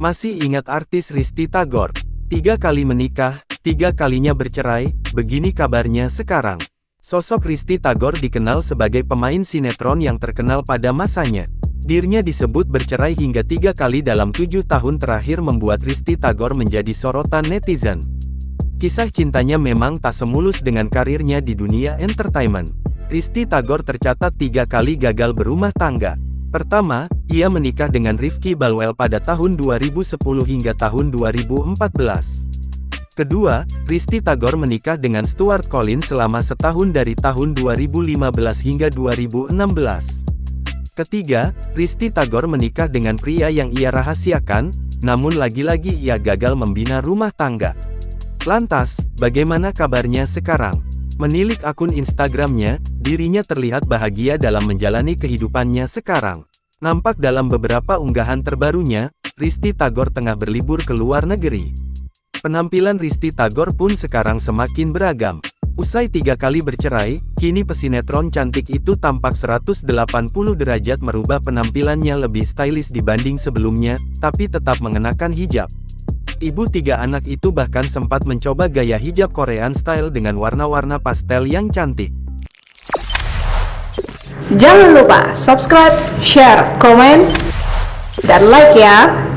Masih ingat artis Risty Tagor? 3 kali menikah, 3 kalinya bercerai, begini kabarnya sekarang. Sosok Risty Tagor dikenal sebagai pemain sinetron yang terkenal pada masanya. Dirinya disebut bercerai hingga 3 kali dalam 7 tahun terakhir membuat Risty Tagor menjadi sorotan netizen. Kisah cintanya memang tak semulus dengan karirnya di dunia entertainment. Risty Tagor tercatat 3 kali gagal berumah tangga. Pertama, ia menikah dengan Rifky Balweel pada tahun 2010 hingga tahun 2014. Kedua, Risty Tagor menikah dengan Stuart Collins selama setahun dari tahun 2015 hingga 2016. Ketiga, Risty Tagor menikah dengan pria yang ia rahasiakan, namun lagi-lagi ia gagal membina rumah tangga. Lantas, bagaimana kabarnya sekarang? Menilik akun Instagramnya, dirinya terlihat bahagia dalam menjalani kehidupannya sekarang. Nampak dalam beberapa unggahan terbarunya, Risty Tagor tengah berlibur ke luar negeri. Penampilan Risty Tagor pun sekarang semakin beragam. Usai 3 kali bercerai, kini pesinetron cantik itu tampak 180 derajat merubah penampilannya lebih stylish dibanding sebelumnya, tapi tetap mengenakan hijab. Ibu 3 anak itu bahkan sempat mencoba gaya hijab Korean style dengan warna-warna pastel yang cantik. Jangan lupa subscribe, share, komen, dan like ya!